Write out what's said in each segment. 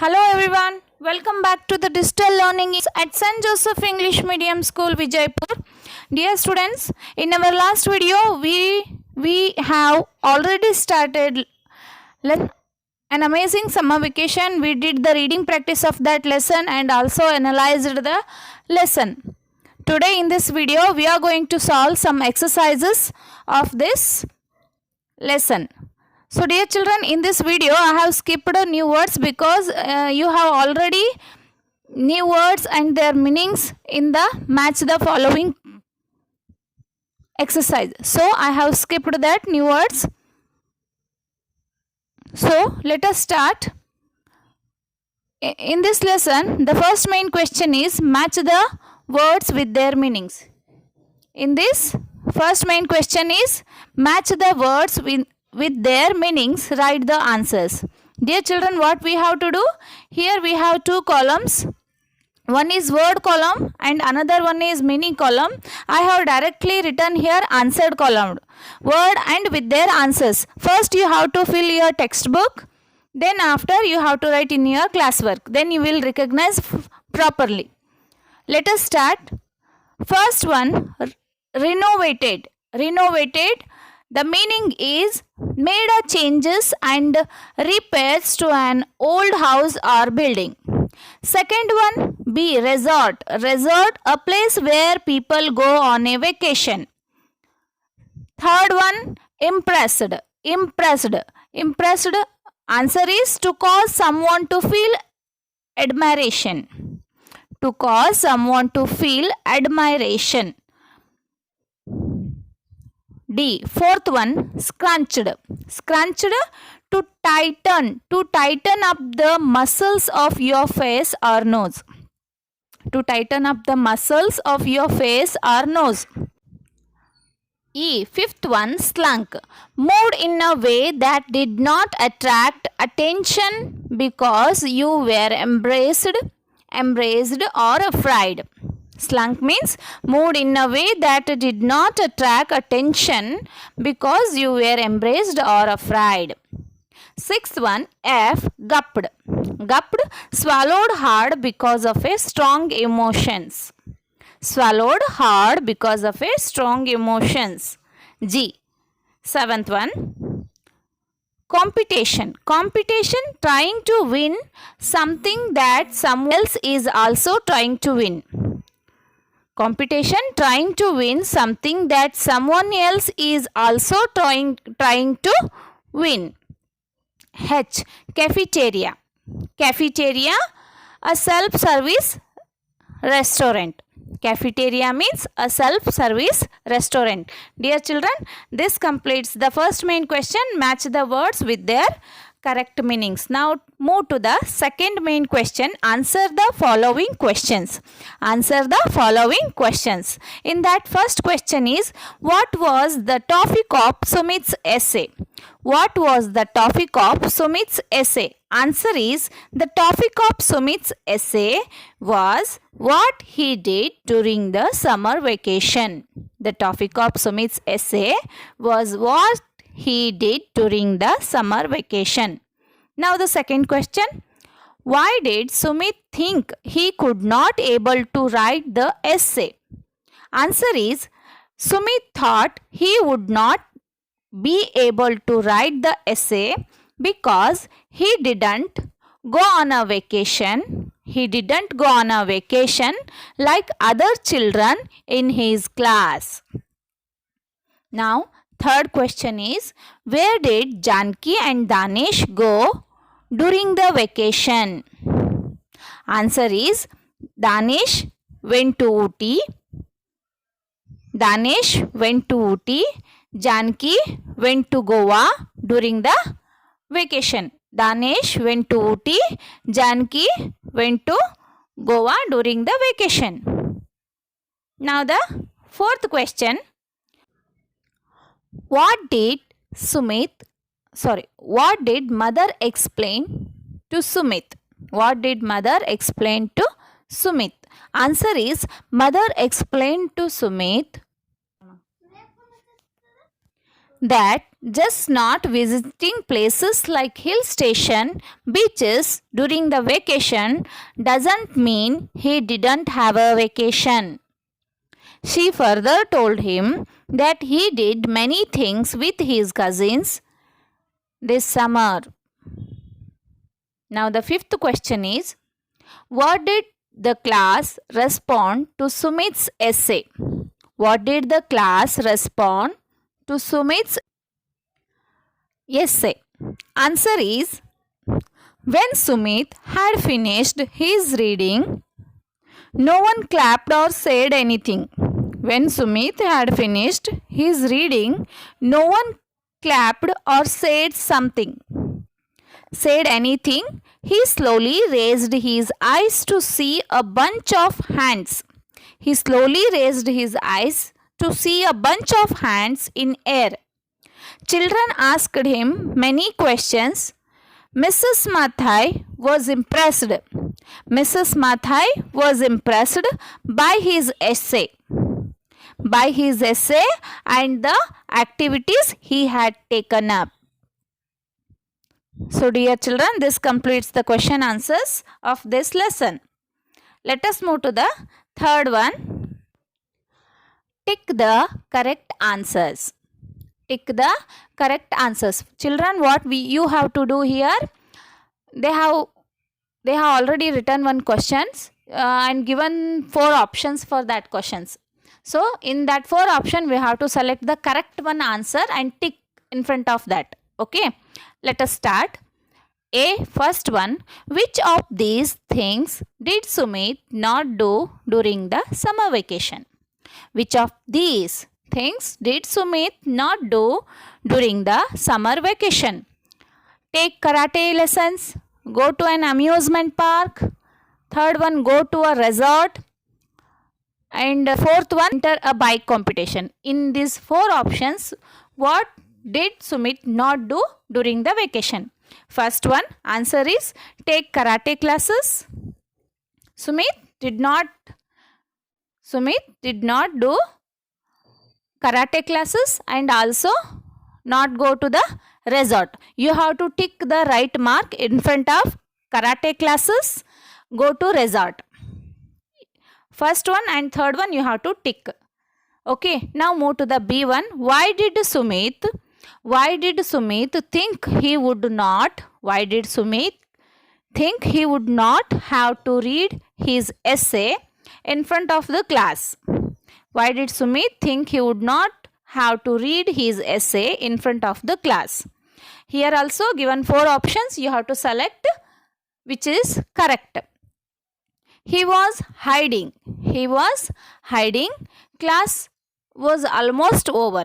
Hello everyone, welcome back to the digital learning at St. Joseph English Medium School, Vijaypur. Dear students, in our last video, we have already started an amazing summer vacation. We did the reading practice of that lesson and also analyzed the lesson. Today in this video, we are going to solve some exercises of this lesson. So dear children, in this video I have skipped new words because you have already new words and their meanings in the match the following exercise. So I have skipped that new words. So let us start. In this lesson, the first main question is match the words with their meanings. In this first main question is match the words with their meanings, write the answers. Dear children, what we have to do? Here we have two columns. One is word column and another one is meaning column. I have directly written here answered column. Word and with their answers. First you have to fill your textbook. Then after you have to write in your classwork. Then you will recognize properly. Let us start. First one, renovated. Renovated. The meaning is made a changes and repairs to an old house or building. Second one, B, resort. Resort, a place where people go on a vacation. Third one, impressed. Impressed. Impressed, answer is to cause someone to feel admiration. To cause someone to feel admiration. D, fourth one, scrunched. Scrunched, to tighten up the muscles of your face or nose. To tighten up the muscles of your face or nose. E, fifth one, slunk. Moved in a way that did not attract attention because you were embraced or afraid. Slunk means moved in a way that did not attract attention because you were embraced or afraid. Sixth one, F, gulped. Gulped, swallowed hard because of a strong emotions. Swallowed hard because of a strong emotions. G, seventh one, competition. Competition, trying to win something that someone else is also trying to win. Competition, trying to win something that someone else is also trying to win. H, cafeteria. Cafeteria, a self-service restaurant. Cafeteria means a self-service restaurant. Dear children, this completes the first main question. Match the words with their correct meanings. Now move to the second main question. Answer the following questions. Answer the following questions. In that first question is, what was the topic of Sumit's essay? What was the topic of Sumit's essay? Answer is, the topic of Sumit's essay was what he did during the summer vacation. The topic of Sumit's essay was what he did during the summer vacation. Now the second question. Why did Sumit think he could not able to write the essay? Answer is, Sumit thought he would not be able to write the essay because he didn't go on a vacation. He didn't go on a vacation like other children in his class. Now third question is, where did Janki and Danish go during the vacation? Answer is, Danish went to Ooty. Danish went to Ooty. Janki went to Goa during the vacation. Danish went to Ooty. Janki went to Goa during the vacation. Now the fourth question. What did mother explain to Sumit? What did mother explain to Sumit? Answer is, mother explained to Sumit that just not visiting places like hill station, beaches during the vacation doesn't mean he didn't have a vacation. She further told him that he did many things with his cousins this summer. Now the fifth question is, what did the class respond to Sumit's essay? What did the class respond to Sumit's essay? Answer is, when Sumit had finished his reading, no one clapped or said anything. When Sumit had finished his reading, no one clapped or said anything. He slowly raised his eyes to see a bunch of hands. He slowly raised his eyes to see a bunch of hands in air. Children asked him many questions. Mrs. Mathai was impressed. Mrs. Mathai was impressed by his essay. And the activities he had taken up. So dear children, this completes the question answers of this lesson. Let us move to the third one. Tick the correct answers. Tick the correct answers. Children, what you have to do here? They have already written one questions and given 4 options for that questions. So in that 4 option, we have to select the correct one answer and tick in front of that. Okay. Let us start. A, first one. Which of these things did Sumit not do during the summer vacation? Which of these things did Sumit not do during the summer vacation? Take karate lessons, go to an amusement park. Third one, go to a resort. And fourth one, enter a bike competition. In these 4 options, what did Sumit not do during the vacation? First one, answer is take karate classes. Sumit did not do karate classes and also not go to the resort. You have to tick the right mark in front of karate classes, go to resort. First one and third one you have to tick. Okay, now move to the B one. Why did Sumit think he would not? Why did Sumit think he would not have to read his essay in front of the class? Why did Sumit think he would not have to read his essay in front of the class? Here also given 4 options. You have to select which is correct. He was hiding. Class was almost over.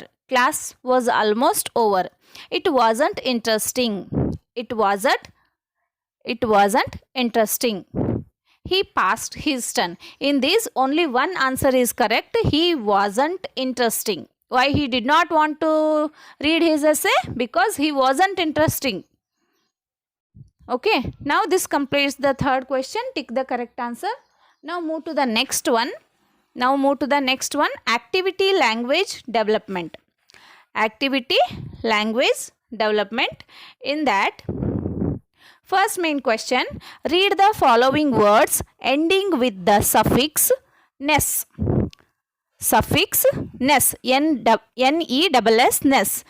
It wasn't interesting. He passed his turn. In this, only one answer is correct. He wasn't interesting. Why he did not want to read his essay? Because he wasn't interesting. Okay, now this completes the third question. Tick the correct answer. Now move to the next one. Activity language development. In that, first main question, read the following words ending with the suffix ness. N-E-S-S, ness.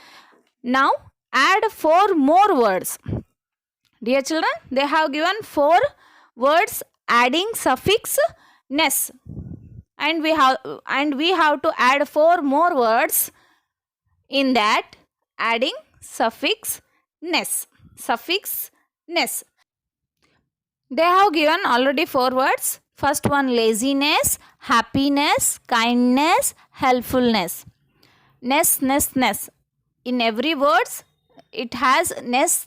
Now add 4 more words. Dear children, they have given 4 words adding suffix ness. And we have to add 4 more words in that adding suffix ness. They have given already 4 words. First one, laziness, happiness, kindness, helpfulness. Ness. In every words, it has ness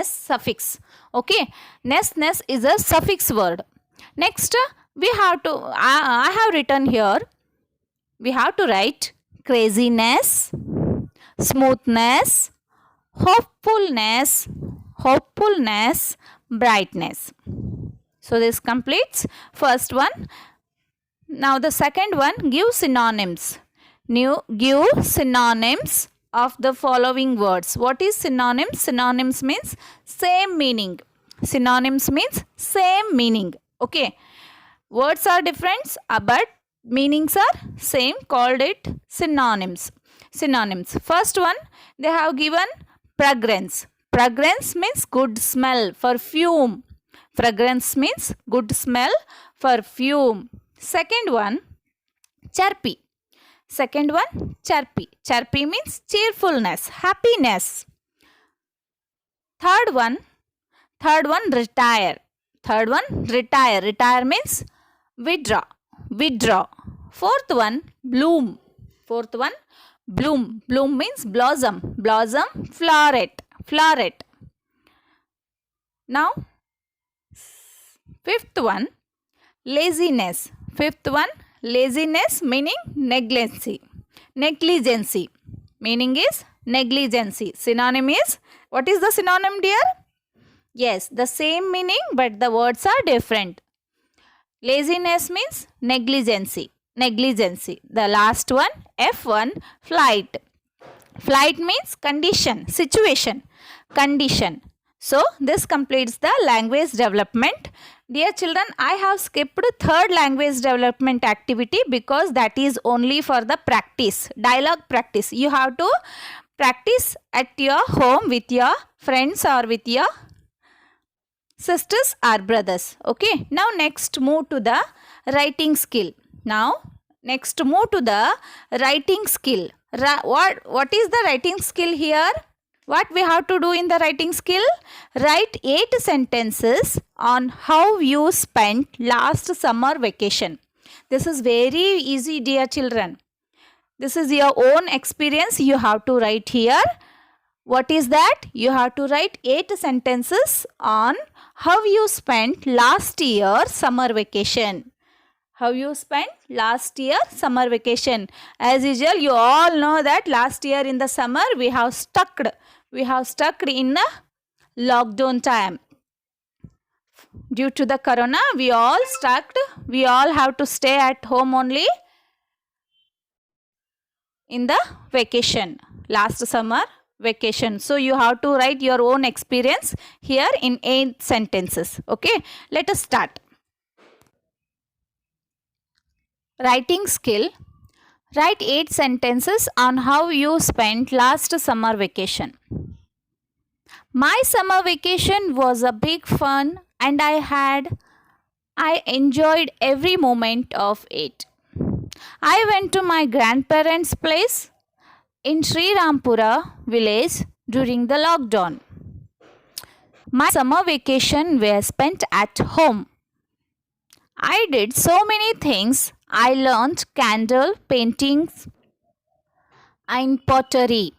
suffix. Okay, ness is a suffix word. Next, we have to, I have written here, we have to write craziness, smoothness, hopefulness, brightness. So this completes first one. Now the second one, give synonyms. Give synonyms of the following words. What is synonyms? Synonyms means same meaning. Synonyms means same meaning. Okay. Words are different, but meanings are same, called it synonyms. Synonyms. First one, they have given fragrance. Fragrance means good smell, perfume. Fragrance means good smell, perfume. Second one, chirpy. Second one, chirpy. Chirpy means cheerfulness, happiness. Third one, retire. Third one, retire. Retire means withdraw. Withdraw. Fourth one, bloom. Fourth one, bloom. Bloom means blossom. Blossom, floweret. Floweret. Now, fifth one, laziness. Fifth one, laziness meaning negligency. Negligency. Meaning is negligency. Synonym is, what is the synonym, dear? Yes, the same meaning, but the words are different. Laziness means negligency. Negligency. The last one, F1, flight. Flight means condition, situation, condition. So, this completes the language development. Dear children, I have skipped third language development activity because that is only for the practice, dialogue practice. You have to practice at your home with your friends or with your sisters or brothers. Okay. Now, next move to the writing skill. Now, next move to the writing skill. What is the writing skill here? What we have to do in the writing skill? Write 8 sentences on how you spent last summer vacation. This is very easy, dear children. This is your own experience you have to write here. What is that? You have to write 8 sentences on how you spent last year summer vacation. How you spent last year summer vacation. As usual, you all know that last year in the summer we have stuck in the lockdown time. Due to the corona, we all have to stay at home only in the vacation, last summer vacation. So, you have to write your own experience here in 8 sentences. Okay, let us start. Writing skill. Write 8 sentences on how you spent last summer vacation. My summer vacation was a big fun and I enjoyed every moment of it. I went to my grandparents' place in Sri Rampura village during the lockdown. My summer vacation was spent at home. I did so many things. I learned candle paintings and pottery,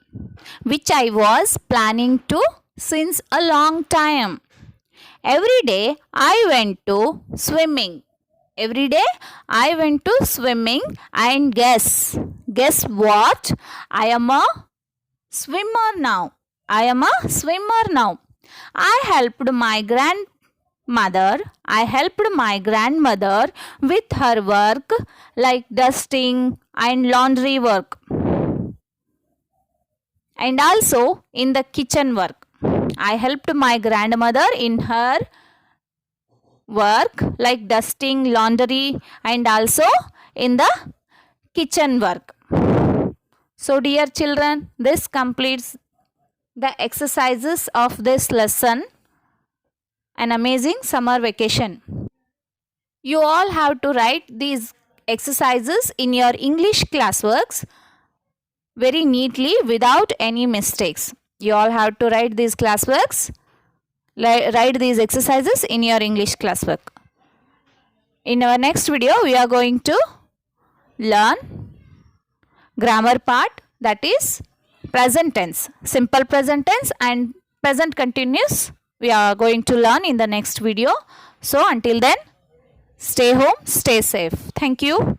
which I was planning to since a long time. Every day I went to swimming. Every day I went to swimming and guess what? I am a swimmer now. I helped my grandmother with her work like dusting and laundry work, and also in the kitchen work. I helped my grandmother in her work like dusting, laundry, and also in the kitchen work. So, dear children, this completes the exercises of this lesson. An amazing summer vacation. You all have to write these exercises in your English classworks very neatly without any mistakes. You all have to write these classworks, write these exercises in your English classwork. In our next video, we are going to learn grammar part, that is present tense, simple present tense and present continuous. We are going to learn in the next video. So until then, stay home, stay safe. Thank you.